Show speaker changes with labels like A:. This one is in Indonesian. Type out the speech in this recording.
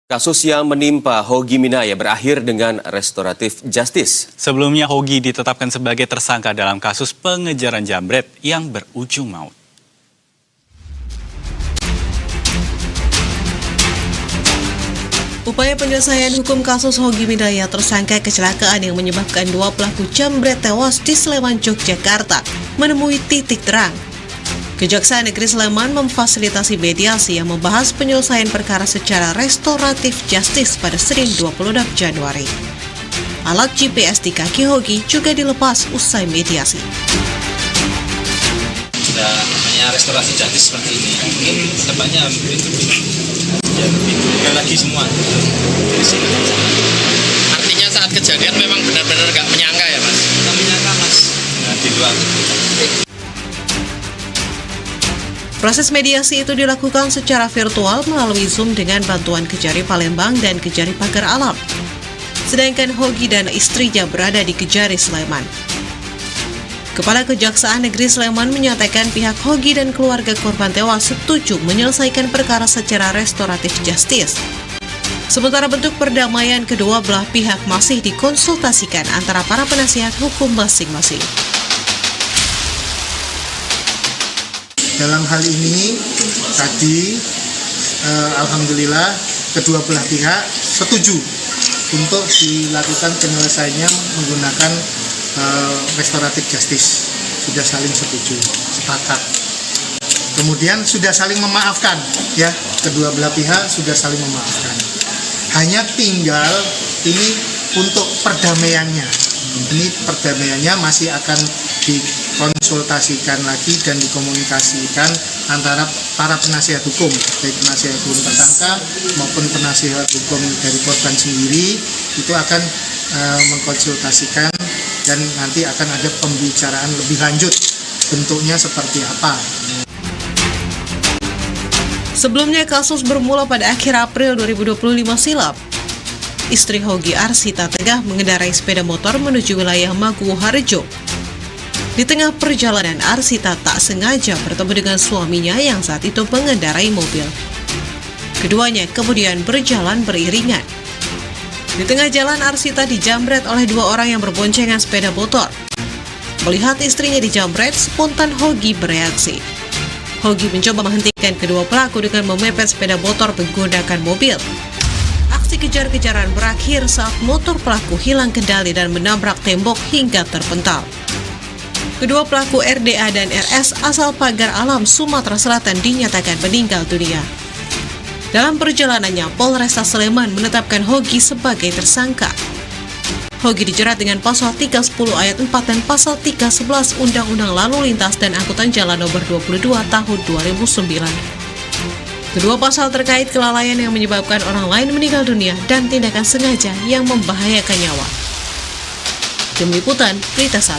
A: Kasus yang menimpa Hogy Minaya berakhir dengan restoratif justice.
B: Sebelumnya Hogy ditetapkan sebagai tersangka dalam kasus pengejaran jambret yang berujung maut.
C: Upaya penyelesaian hukum kasus Hogy Minaya, tersangka kecelakaan yang menyebabkan dua pelaku jambret tewas di Sleman, Yogyakarta, menemui titik terang. Kejaksaan Negeri Sleman memfasilitasi mediasi yang membahas penyelesaian perkara secara restoratif justice pada Senin 26 Januari. Alat GPS di kaki Hogy juga dilepas usai mediasi.
D: Sudah namanya restorasi justice seperti ini, mungkin kedepannya lebih lagi semua.
E: Artinya saat kejadian memang benar-benar nggak menyangka ya mas?
D: Nggak menyangka mas, nah, di luar.
C: Proses mediasi itu dilakukan secara virtual melalui Zoom dengan bantuan Kejari Palembang dan Kejari Pagar Alam. Sedangkan Hogy dan istrinya berada di Kejari Sleman. Kepala Kejaksaan Negeri Sleman menyatakan pihak Hogy dan keluarga korban tewas setuju menyelesaikan perkara secara restoratif justice. Sementara bentuk perdamaian kedua belah pihak masih dikonsultasikan antara para penasihat hukum masing-masing.
F: Dalam hal ini tadi alhamdulillah kedua belah pihak setuju untuk dilakukan penyelesaiannya menggunakan restoratif justice. Sudah saling setuju, sepakat. Kemudian sudah saling memaafkan, ya, kedua belah pihak sudah saling memaafkan. Hanya tinggal ini untuk perdamaiannya. Ini perdamaiannya masih akan dikonsultasikan lagi dan dikomunikasikan antara para penasihat hukum, baik penasihat hukum tersangka maupun penasihat hukum dari korban sendiri. Itu akan mengkonsultasikan dan nanti akan ada pembicaraan lebih lanjut bentuknya seperti apa.
C: Sebelumnya kasus bermula pada akhir April 2025 silam. Istri Hogy, Arsita, tengah mengendarai sepeda motor menuju wilayah Maguwo Harjo. Di tengah perjalanan, Arsita tak sengaja bertemu dengan suaminya yang saat itu mengendarai mobil. Keduanya kemudian berjalan beriringan. Di tengah jalan, Arsita dijambret oleh dua orang yang berboncengan sepeda motor. Melihat istrinya dijambret, spontan Hogy bereaksi. Hogy mencoba menghentikan kedua pelaku dengan memepet sepeda motor menggunakan mobil. Aksi kejar-kejaran berakhir saat motor pelaku hilang kendali dan menabrak tembok hingga terpental. Kedua pelaku RDA dan RS asal Pagar Alam, Sumatera Selatan dinyatakan meninggal dunia. Dalam perjalanannya, Polresta Sleman menetapkan Hogy sebagai tersangka. Hogy dijerat dengan pasal 310 ayat 4 dan pasal 311 Undang-Undang Lalu Lintas dan Angkutan Jalan Nomor 22 Tahun 2009. Kedua pasal terkait kelalaian yang menyebabkan orang lain meninggal dunia dan tindakan sengaja yang membahayakan nyawa. Tim Liputan, Berita 1.